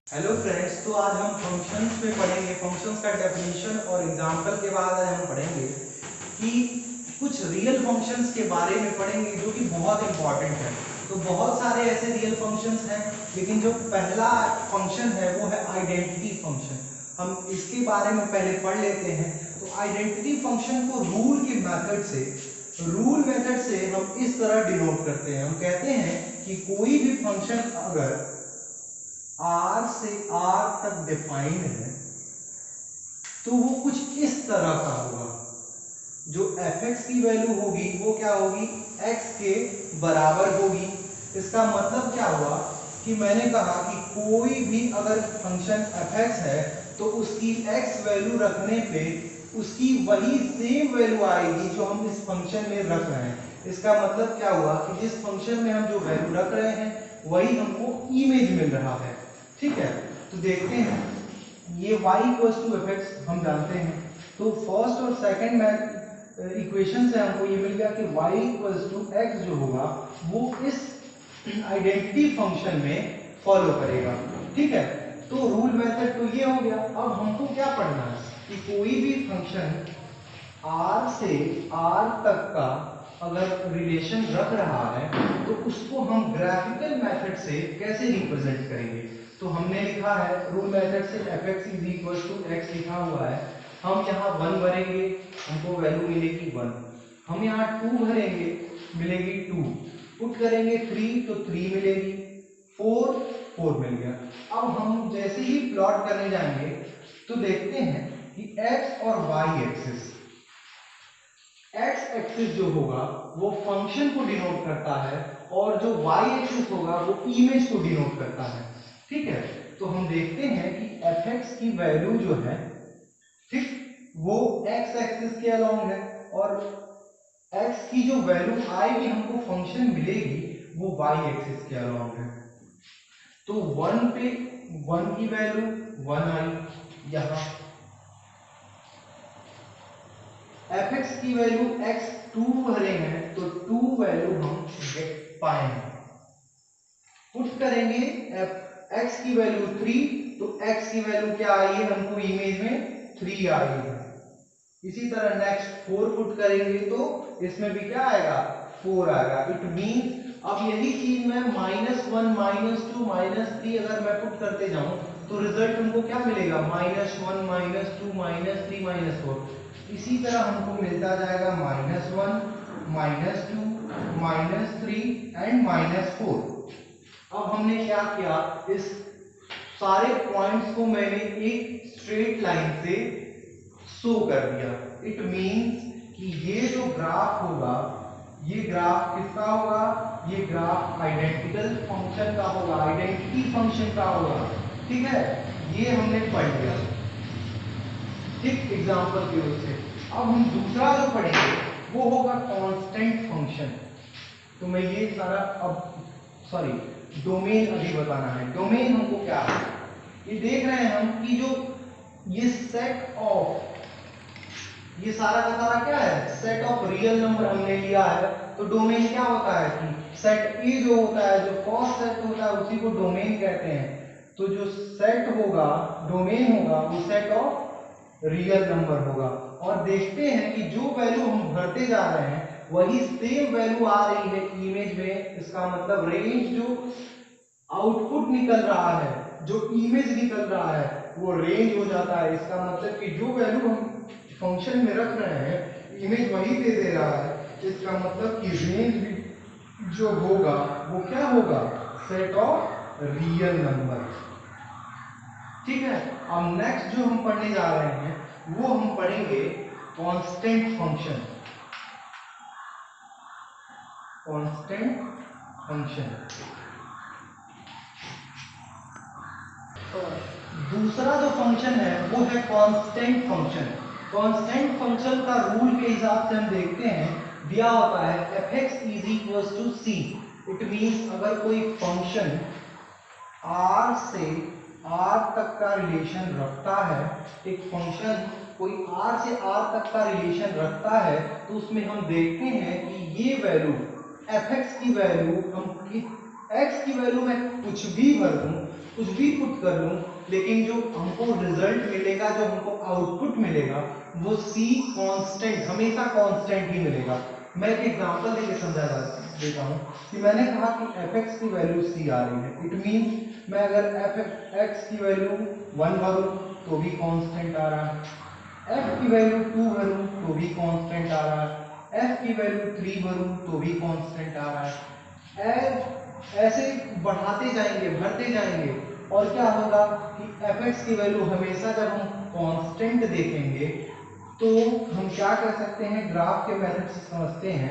Hello friends, तो आज हम फंक्शंस में पढ़ेंगे। फंक्शंस का डेफिनेशन और एग्जांपल के बाद आज हम पढ़ेंगे कि कुछ रियल फंक्शंस के बारे में पढ़ेंगे जो कि बहुत इंपॉर्टेंट है। तो बहुत सारे ऐसे रियल फंक्शंस हैं, लेकिन जो पहला फंक्शन है वो है आइडेंटिटी फंक्शन। हम इसके बारे में पहले पढ़ लेते हैं। तो आइडेंटिटी फंक्शन को रूल मेथड से हम इस तरह डिनोट करते हैं। हम कहते हैं कि कोई भी फंक्शन अगर R से R तक डिफाइंड है तो वो कुछ इस तरह का होगा। जो fx की वैल्यू होगी वो क्या होगी, x के बराबर होगी। इसका मतलब क्या हुआ कि मैंने कहा कि कोई भी अगर फंक्शन fx है तो उसकी x वैल्यू रखने पे उसकी वही सेम वैल्यू आएगी जो हम इस फंक्शन में रख रहे हैं। इसका मतलब क्या हुआ कि जिस फंक्शन में हम जो वैल्यू रख रहे हैं वही हमको इमेज मिल रहा है। ठीक है, तो देखते हैं। ये y = fx हम जानते हैं, तो फर्स्ट और सेकंड इक्वेशन से हमको ये मिल गया कि y = x जो होगा वो इस आइडेंटिटी फंक्शन में फॉलो करेगा। ठीक है, तो रूल मेथड तो ये हो गया। अब हमको क्या पढ़ना है कि कोई भी फंक्शन R से R तक का अगर रिलेशन रख रहा है तो उसको हम ग्राफिकल मेथड से कैसे रिप्रेजेंट करेंगे। तो हमने लिखा है रूल मेथड से fx = x लिखा हुआ है। हम यहाँ 1 भरेंगे, हमको वैल्यू मिलेगी 1। हम यहाँ 2 भरेंगे, मिलेगी 2। पुट करेंगे 3 तो 3 मिलेगी, 4 मिल गया। अब हम जैसे ही प्लॉट करने जाएंगे तो देखते हैं कि x और y एक्सिस, x एक्सिस जो होगा वो फंक्शन को डिनोट करता है और जो y एक्सिस होगा वो इमेज को डिनोट करता है। ठीक है, तो हम देखते हैं कि fx की वैल्यू जो है, ठीक, वो x एक्सिस के अलोंग है और x की जो वैल्यू आएगी हमको फंक्शन मिलेगी वो y एक्सिस के अलोंग है। तो 1 पे 1 की वैल्यू 1 आई, यहां fx की वैल्यू x 2 भरे हैं तो 2 वैल्यू हम पाएंगे। पुट करेंगे x की वैल्यू 3 तो x की वैल्यू क्या आई है हमको इमेज में 3 आई है। इसी तरह नेक्स्ट 4 पुट करेंगे तो इसमें भी क्या आएगा, 4 आएगा। इट मींस अब यही चीज मैं -1 -2 -3 अगर मैं पुट करते जाऊं तो रिजल्ट हमको क्या मिलेगा, -1 -2 -3 -4। इसी तरह हमको मिलता जाएगा -1 -2 -3 एंड -4। अब हमने क्या किया, इस सारे पॉइंट्स को मैंने एक स्ट्रेट लाइन से शो कर दिया। इट मींस कि ये जो ग्राफ होगा, ये ग्राफ किसका होगा, ये ग्राफ आइडेंटिकल फंक्शन का होगा, आइडेंटिटी फंक्शन का होगा। ठीक है, ये हमने पढ़ लिया, ठीक, एग्जांपल की वजह से। अब हम दूसरा जो पढ़ेंगे वो होगा कांस्टेंट फंक्शन। तो मैं ये सारा डोमेन अभी बताना है। डोमेन हमको क्या है, ये देख रहे हैं हम कि जो ये सेट ऑफ, ये सारा का सारा क्या है, सेट ऑफ रियल नंबर हमने लिया है। तो डोमेन क्या होता है कि सेट ए जो होता है, जो फर्स्ट सेट होता है उसी को डोमेन कहते हैं। तो जो सेट होगा, डोमेन होगा, वो सेट ऑफ रियल नंबर होगा। और देखते हैं कि जो वैल्यू हम भरते जा रहे हैं वही सेम वैल्यू आ रही है इमेज में। इसका मतलब रेंज जो आउटपुट निकल रहा है, जो इमेज निकल रहा है वो रेंज हो जाता है। इसका मतलब कि जो वैल्यू हम फंक्शन में रख रहे हैं इमेज वही दे रहा है। इसका मतलब कि रेंज भी जो होगा वो क्या होगा, सेट ऑफ रियल नंबर। ठीक है, अब नेक्स्ट जो हम पढ़ने जा रहे हैं वो हम पढ़ेंगे कांस्टेंट फंक्शन। कांस्टेंट फंक्शन, दूसरा जो फंक्शन है वो है कांस्टेंट फंक्शन। कांस्टेंट फंक्शन का रूल के हिसाब से हम देखते हैं, दिया होता है fx = c। इट मींस अगर कोई फंक्शन r से r तक का रिलेशन रखता है, एक फंक्शन कोई r से r तक का रिलेशन रखता है, तो उसमें हम देखते हैं कि ये वैल्यू fx की वैल्यू हम x की वैल्यू में कुछ भी भर दूं कुछ भी पुट कर लूं, लेकिन जो हमको रिजल्ट मिलेगा, जो हमको आउटपुट मिलेगा, वो c कांस्टेंट, हमेशा कांस्टेंट ही मिलेगा। मैं एक एग्जांपल देके समझा देता हूं कि मैंने कहा कि fx की वैल्यू c आ रही है। इट मींस मैं अगर fx की वैल्यू 1 भरूं तो भी कांस्टेंट आ रहा है, f की वैल्यू 2 भरूं तो भी कांस्टेंट आ रहा है, f की वैल्यू 3 भरूं तो भी कांस्टेंट आ रहा है। ऐसे बढ़ाते जाएंगे, भरते जाएंगे, और क्या होगा कि fx की वैल्यू हमेशा जब हम कांस्टेंट देखेंगे तो हम क्या कर सकते हैं, ग्राफ के मेथड से समझते हैं।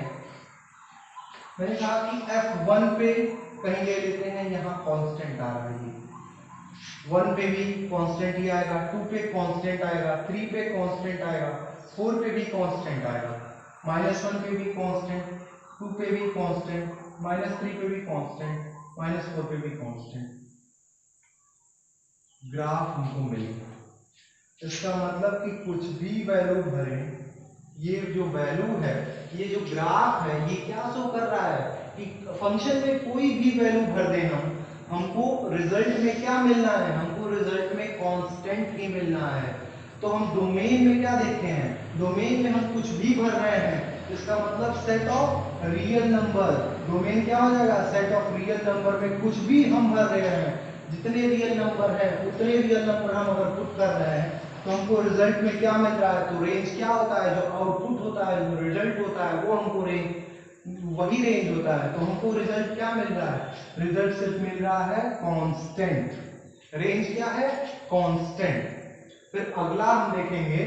मैंने कहा कि f1 पे कहीं ले लेते हैं, यहाँ कांस्टेंट आ रहा है, 1 पे भी कांस्टेंट ही आएगा, 2 पे कांस्टेंट आएगा, 3 पे कांस्टेंट आएगा, 4 पे भी कांस्टेंट आएगा, -1 पे भी कांस्टेंट, 2 पे भी कांस्टेंट, -3 पे भी कांस्टेंट, -4 पे भी कांस्टेंट। ग्राफ हमको मिलेगा। इसका मतलब कि कुछ भी वैल्यू भरें, ये जो वैल्यू है, ये जो ग्राफ है, ये क्या शो कर रहा है कि फंक्शन में कोई भी वैल्यू भर देना, हमको रिजल्ट में क्या मिलना है, हमको रिजल्ट में कांस्टेंट ही मिलना है। तो हम डोमेन में क्या देखते हैं, डोमेन में हम कुछ भी भर रहे हैं, इसका मतलब set of real number. Domain क्या हो जाएगा, सेट ऑफ रियल नंबर में कुछ भी हम भर रहे हैं, जितने रियल नंबर है उतने रियल नंबर हम अगर पुट कर रहे हैं तो हमको रिजल्ट में क्या मिल रहा है, तो रेंज क्या होता है, जो आउटपुट होता है, जो रिजल्ट होता है, वो हमको रेंज, वही रेंज होता है। तो हमको रिजल्ट क्या मिल रहा है, रिजल्ट सिर्फ मिल रहा है कांस्टेंट। रेंज क्या है, कांस्टेंट। फिर अगला हम देखेंगे,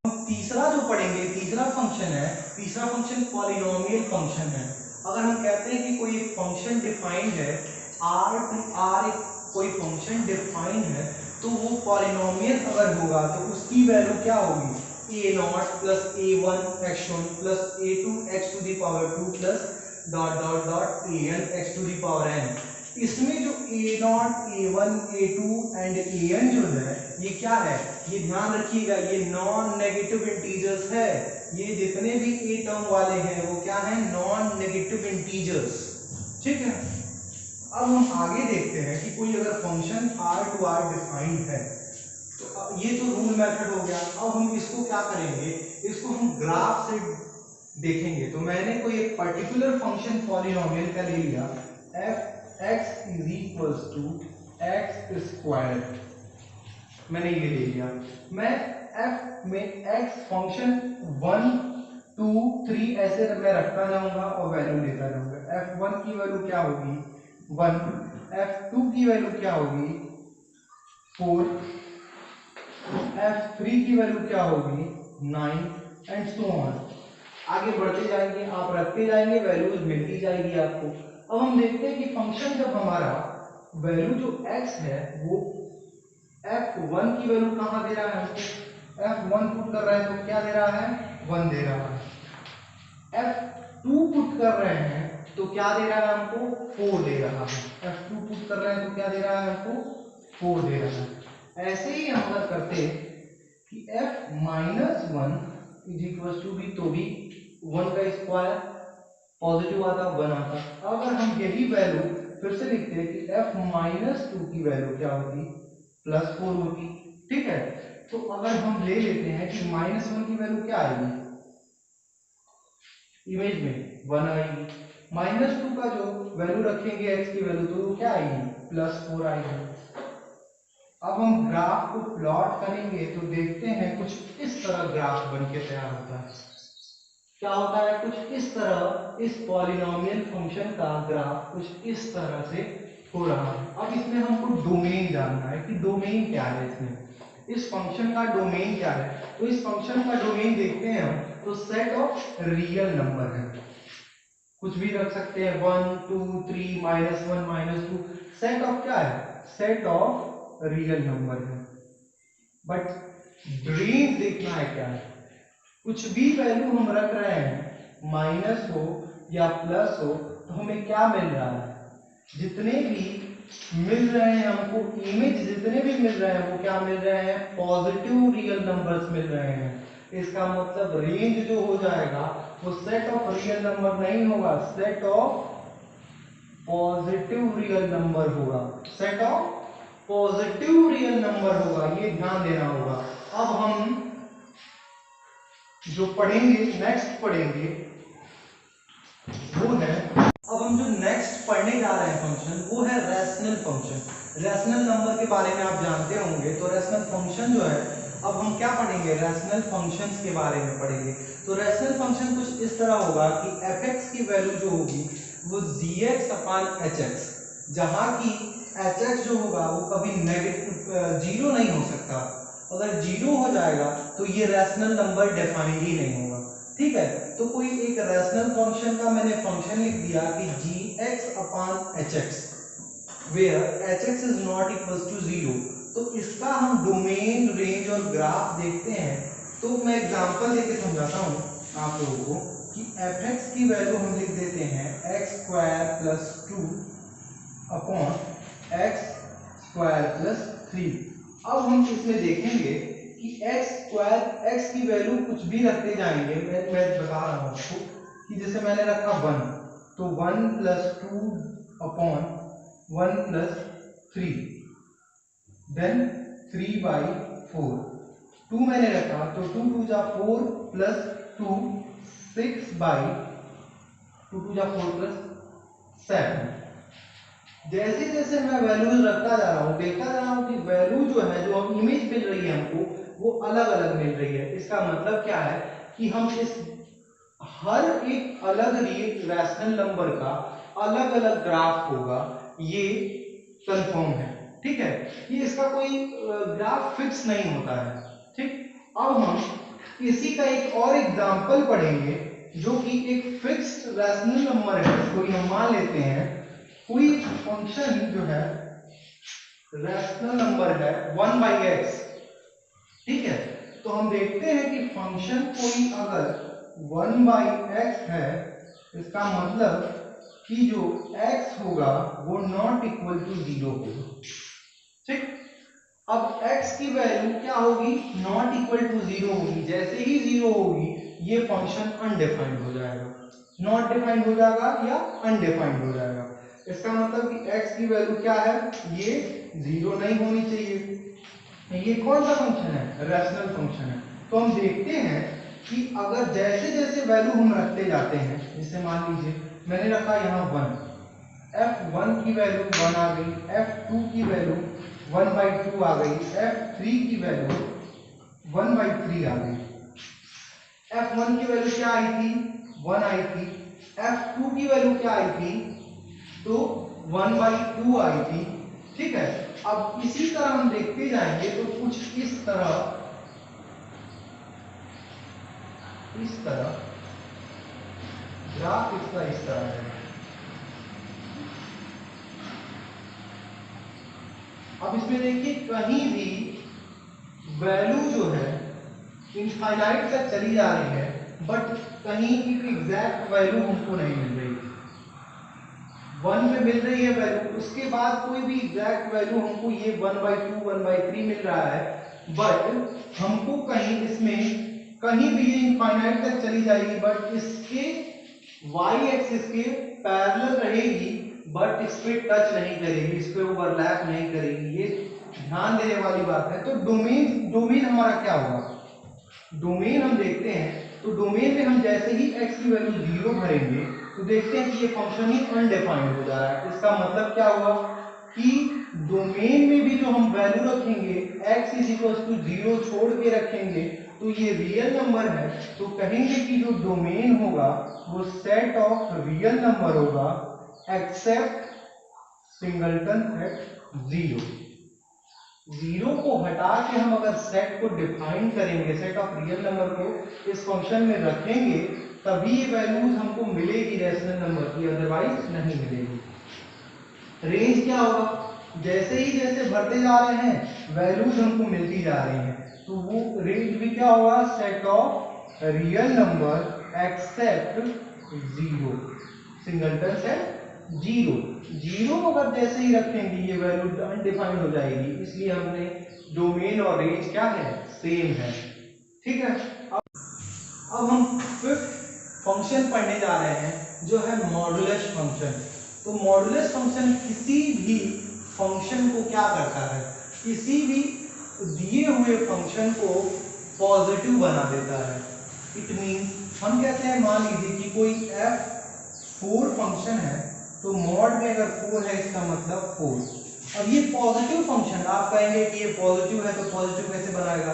हम तीसरा जो पढ़ेंगे, तीसरा फंक्शन है, तीसरा फंक्शन पॉलिनोमियल फंक्शन है। अगर हम कहते हैं कि कोई एक फंक्शन डिफाइंड है, आर टू आर एक कोई फंक्शन डिफाइंड है, तो वो पॉलिनोमियल अगर होगा तो उसकी वैल्यू क्या होगी, a0 plus a1 x1 plus a2 x to the power 2 plus dot dot dot an x to the power n। इसमें जो a0, a1, a2 and an जो है, ये क्या है, ये ध्यान रखिएगा, ये नॉन नेगेटिव इंटीजर्स है। ये जितने भी a टर्म वाले हैं वो क्या है, नॉन नेगेटिव इंटीजर्स। ठीक है, अब हम आगे देखते हैं कि कोई अगर function r to r defined है, तो ये तो रूल मेथड हो गया। अब हम इसको क्या करेंगे, इसको हम ग्राफ से देखेंगे। तो मैंने कोई एक पर्टिकुलर फंक्शन पॉलिनोमियल का ले लिया, f(x) = x स्क्वायर, मैंने ये ले लिया। मैं f में x फंक्शन 1 2 3 ऐसे मैं रखता जाऊंगा और वैल्यू लेता जाऊंगा। f1 की वैल्यू क्या होगी, 1, f2 की वैल्यू क्या होगी, 4, f3 की वैल्यू क्या होगी, 9 एंड सो ऑन। आगे बढ़ते जाएंगे, आप रखते जाएंगे, वैल्यूज मिलती जाएगी आपको। अब हम देखते हैं कि फंक्शन जब हमारा वैल्यू जो x है वो f1 की वैल्यू कहां दे रहा है हमको, f1 पुट कर रहे हैं तो क्या दे रहा है, 1 दे रहा है। f2 पुट कर रहे हैं तो क्या दे रहा है हमको, 4 दे रहा है। f2 पुट कर रहे हैं तो क्या दे रहा है हमको, 4 दे रहा है। ऐसे ही हम अगर करते कि f-1 भी तो भी 1 का स्क्वायर पॉजिटिव आता, 1 आता। अगर हम यही वैल्यू फिर से लिखते हैं कि f-2 की वैल्यू क्या होती, +4 होती। ठीक है, तो अगर हम ले लेते हैं कि -1 की वैल्यू क्या आएगी, इमेज में 1 आएगी, -2 का जो वैल्यू रखेंगे x की वैल्यू, तो वो क्या आएगी, +4 आएगी। अब हम ग्राफ को प्लॉट करेंगे तो देखते हैं कुछ इस तरह ग्राफ बन के तैयार होता है। क्या होता है, कुछ इस तरह, इस पॉलिनोमियल फंक्शन का ग्राफ कुछ इस तरह से हो रहा है। अब इसमें हमको डोमेन जानना है कि डोमेन क्या है, इसमें इस फंक्शन का डोमेन क्या है। तो इस फंक्शन का डोमेन देखते हैं हम, तो सेट ऑफ रियल नंबर है, कुछ भी रख सकते हैं, 1 2 3 -1 -2। सेट ऑफ क्या है, सेट ऑफ रियल नंबर है। बट रेंज देखना है क्या है, कुछ भी वैल्यू हम रख रहे हैं, माइनस हो या प्लस हो, तो हमें क्या मिल रहा है, जितने भी मिल रहे हैं हमको इमेज, जितने भी मिल रहे हैं वो क्या मिल रहे हैं, पॉजिटिव रियल नंबर्स मिल रहे हैं। इसका मतलब रेंज जो हो जाएगा वो सेट ऑफ रियल नंबर नहीं होगा, set of positive real number होगा, set of positive real number होगा, ये ध्यान देना होगा। अब हम जो पढ़ेंगे, नेक्स्ट पढ़ेंगे वो है, अब हम जो नेक्स्ट पढ़ने जा रहे हैं फंक्शन, वो है रैशनल फंक्शन। रैशनल नंबर के बारे में आप जानते होंगे, तो रैशनल फंक्शन जो है, अब हम क्या पढ़ेंगे, रैशनल फंक्शंस के बारे में पढ़ेंगे। तो रैशनल फंक्शन कुछ इस तरह होगा कि fx की वैल्यू जो होगी वो gx अपान hx, जहां की hx जो होगा वो कभी नेगेटिव जीरो नहीं हो सकता। अगर जीरो हो जाएगा तो ये रैशनल नंबर डिफाइंड ही नहीं होगा, ठीक है। तो कोई एक रैशनल फंक्शन का मैंने फंक्शन लिख दिया कि gx upon hx where hx is not equals to 0, तो इसका हम डोमेन, रेंज और ग्राफ देखते हैं। तो मैं एग्जांपल लेके समझाता हूं आप लोगों को कि fx की वैल्यू हम लिख देते हैं x square plus 2 upon x square plus 3। अब हम इसमें देखेंगे कि x स्क्वायर, x की वैल्यू कुछ भी रखते जाएंगे। मैं बता रहा हूं आपको कि जैसे मैंने रखा 1, तो 1 प्लस 2 अपॉन 1 प्लस 3, देन 3/4। 2 मैंने रखा तो 2 2 जा 4 प्लस 2 6/2 2 जा 4 प्लस 7। जैसे जैसे मैं वैल्यूज रखता जा रहा हूँ, देखता जा रहा हूँ कि वैल्यू जो है, जो हम इमेज मिल रही है हमको, वो अलग अलग मिल रही है। इसका मतलब क्या है कि हम इस हर एक अलग रैशनल नंबर का अलग अलग ग्राफ होगा, ये कंफर्म है, ठीक है। ये इसका कोई ग्राफ फिक्स नहीं होता है, ठीक। अब हम इसी का एक और एग्जांपल पढ़ेंगे जो कि एक फिक्स्ड रैशनल नंबर है। कोई हम मान लेते हैं कोई फंक्शन जो है रैशनल नंबर है 1/x, ठीक है। तो हम देखते हैं कि फंक्शन कोई अगर 1/x है, इसका मतलब कि जो x होगा वो नॉट इक्वल टू 0 होगा, ठीक। अब x की वैल्यू क्या होगी, नॉट इक्वल टू 0 होगी। जैसे ही 0 होगी ये फंक्शन अनडिफाइंड हो जाएगा, नॉट डिफाइंड हो जाएगा या अनडिफाइंड हो जाएगा। इसका मतलब कि x की वैल्यू क्या है, ये 0 नहीं होनी चाहिए। ये कौन सा फंक्शन है, रैशनल फंक्शन है। तो हम देखते हैं कि अगर जैसे जैसे वैल्यू हम रखते जाते हैं, जैसे मान लीजिए मैंने रखा यहाँ 1, f1 की वैल्यू 1 आ गई, f2 की वैल्यू 1/2 आ गई, f3 की वैल्यू 1/3 आ गई। f1 की वैल्यू क्या आई थी, 1 आई थी। f2 की वैल्यू क्या आई थी, तो 1/2 आई थी, ठीक है। अब इसी तरह हम देखते जाएंगे तो कुछ इस तरह ग्राफ इसका इस तरह है। अब इसमें देखिए कहीं भी वैल्यू जो है इनफाइनाइट तक चली जा रही है, बट कहीं की एग्जैक्ट वैल्यू हमको नहीं मिल रही। 1 पे मिल रही है वैल्यू, उसके बाद कोई भी एग्जैक्ट वैल्यू हमको ये 1/2 1/3 मिल रहा है, बट हमको कहीं इसमें कहीं भी ये इनफाइनाइट तक चली जाएगी, बट इसके y एक्सिस के पैरेलल रहेगी, बट इस पे टच नहीं करेगी, इस पे ओवरलैप नहीं करेगी। ये ध्यान देने वाली बात है। तो डोमेन हमारा क्या होगा, डोमेन हम देखते हैं, तो डोमेन में हम जैसे ही x की वैल्यू 0 भरेंगे तो देखते हैं कि ये फंक्शन ही अनडिफाइंड हो जा रहा है। इसका मतलब क्या हुआ कि डोमेन में भी जो हम वैल्यू रखेंगे x इज इक्वल टू 0 छोड़ के रखेंगे तो ये रियल नंबर है, तो कहेंगे कि जो डोमेन होगा वो सेट ऑफ रियल नंबर होगा एक्सेप्ट सिंगलटन सेट 0। 0 को हटा के हम अगर सेट को डिफाइन करेंगे, सेट ऑफ रियल नंबर को इस फंक्शन में रखेंगे, तभी ये वैल्यूज हमको मिलेगी रैशनल नंबर की, अदरवाइज नहीं मिलेगी। रेंज क्या होगा, जैसे ही जैसे बढ़ते जा रहे हैं वैल्यूज हमको मिलती जा रही हैं, तो वो रेंज भी क्या होगा, set of real number except 0, singleton set 0। 0 अगर जैसे ही रखेंगे ये वैल्यू अनडिफाइंड हो जाएगी, इसलिए हमने डोमेन और रेंज क्या है, सेम है, ठीक है। अब हम फिफ्थ फंक्शन पढ़ने जा रहे हैं जो है मॉडुलस फंक्शन। तो मॉडुलस फंक्शन किसी भी फंक्शन को क्या करता है, किसी भी दिए हुए फंक्शन को पॉजिटिव बना देता है। इट मीन्स हम कहते हैं, मान लीजिए कि कोई f4 फंक्शन है, तो मॉड में अगर 4 है इसका मतलब 4। अब ये पॉजिटिव फंक्शन, आप कहेंगे कि ये पॉजिटिव है तो पॉजिटिव कैसे बनाएगा,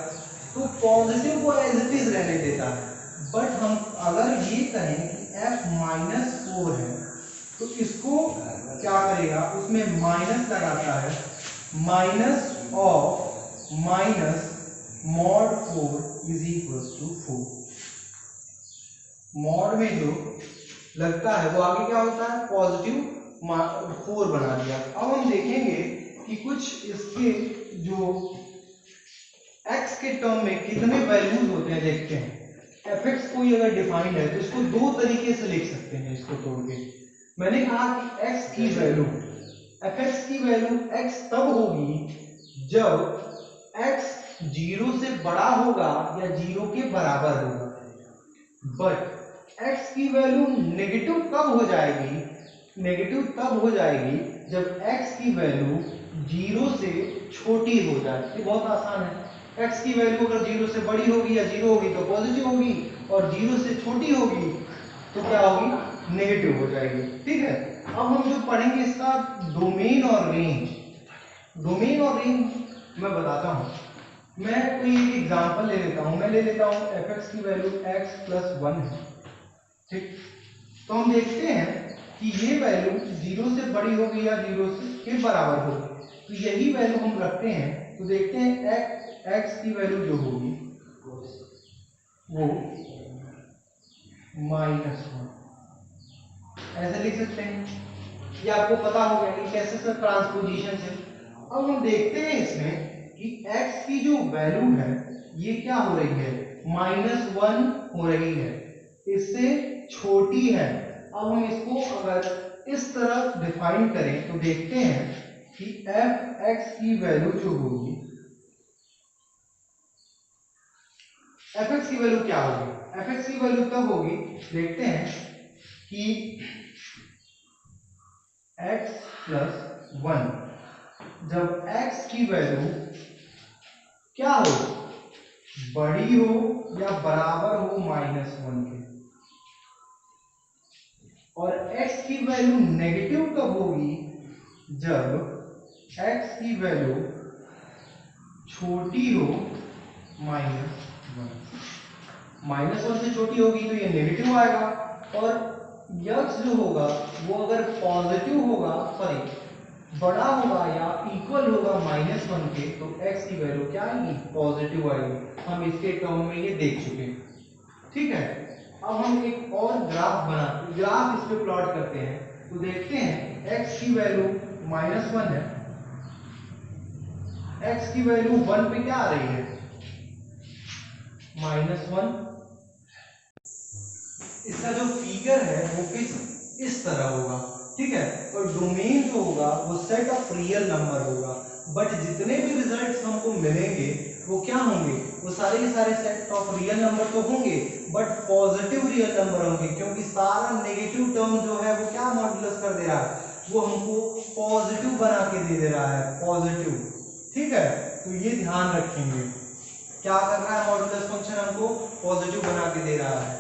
तो पॉजिटिव को एज इट इज रहने देता है। बट हम अगर ये कहें कि f-4 है तो इसको क्या करेगा, उसमें माइनस लगाता है, minus of minus mod 4 is equal to 4। Mod में जो लगता है वो आगे क्या होता है, पॉजिटिव 4 बना दिया। अब हम देखेंगे कि कुछ इसके जो x के टर्म में कितने वैल्यूज होते हैं देखते हैं। fx कोई अगर डिफाइंड है तो इसको दो तरीके से लिख सकते हैं, इसको तोड़ के। मैंने कहा कि x की वैल्यू, fx की वैल्यू x तब होगी जब x 0 से बड़ा होगा या 0 के बराबर होगा। बट x की वैल्यू नेगेटिव कब हो जाएगी, नेगेटिव तब हो जाएगी जब x की वैल्यू 0 से छोटी हो जाए। ये बहुत आसान है, x की वैल्यू अगर 0 से बड़ी होगी या 0 होगी तो पॉजिटिव होगी, और 0 से छोटी होगी तो क्या होगी, नेगेटिव हो जाएगी। ठीक है, अब हम जो पढ़ेंगे इसका डोमेन और रेंज। डोमेन और रेंज मैं बताता हूं। मैं कोई एक एग्जांपल ले लेता हूं, मैं ले लेता हूं fx की वैल्यू x + 1 है। ठीक, तो हम देखते हैं कि ये वैल्यू 0 से बड़ी होगी या 0 के बराबर होगी, तो यही वैल्यू हम रखते हैं। तो देखते हैं x की वैल्यू जो होगी वो -1 ऐसे लिख सकते हैं। ये आपको पता हो गया कि कैसे सर, ट्रांसपोजिशन से। अब हम देखते हैं इसमें कि x की जो वैल्यू है ये क्या हो रही है, -1 हो रही है, इससे छोटी है। अब हम इसको अगर इस तरह डिफाइन करें तो देखते हैं कि fx की वैल्यू जो होगी, fx की वैल्यू क्या होगी, fx की वैल्यू तब होगी, देखते हैं कि x + 1 जब x की वैल्यू क्या हो, बड़ी हो या बराबर हो -1 के, और x की वैल्यू नेगेटिव कब होगी, जब x की वैल्यू छोटी हो -1। -1 से छोटी होगी तो ये नेगेटिव आएगा, और x जो होगा वो अगर पॉजिटिव होगा, सॉरी बड़ा होगा या इक्वल होगा -1 के, तो x की वैल्यू क्या आएगी, पॉजिटिव आएगी। हम इसके टर्म में ये देख चुके हैं। ठीक है, अब हम एक और ग्राफ इस पे प्लॉट करते हैं, तो देखते हैं x की वैल्यू -1 है, x की वैल्यू 1 पे क्या आ रही है, -1। इसका जो फिगर है वो कुछ इस तरह होगा। ठीक है, और डोमेन जो होगा वो सेट ऑफ रियल नंबर होगा। बट जितने भी रिजल्ट्स हमको मिलेंगे वो क्या होंगे, वो सारे के सारे सेट ऑफ रियल नंबर तो होंगे, बट पॉजिटिव रियल नंबर होंगे, क्योंकि सारा नेगेटिव टर्म जो है वो क्या मॉड्यूलस कर दे रहा है, वो हमको पॉजिटिव बना के दे रहा है, पॉजिटिव। ठीक है, तो ये ध्यान रखेंगे, क्या कर रहा है मॉड्यूलस फंक्शन, हमको पॉजिटिव बना के दे रहा है।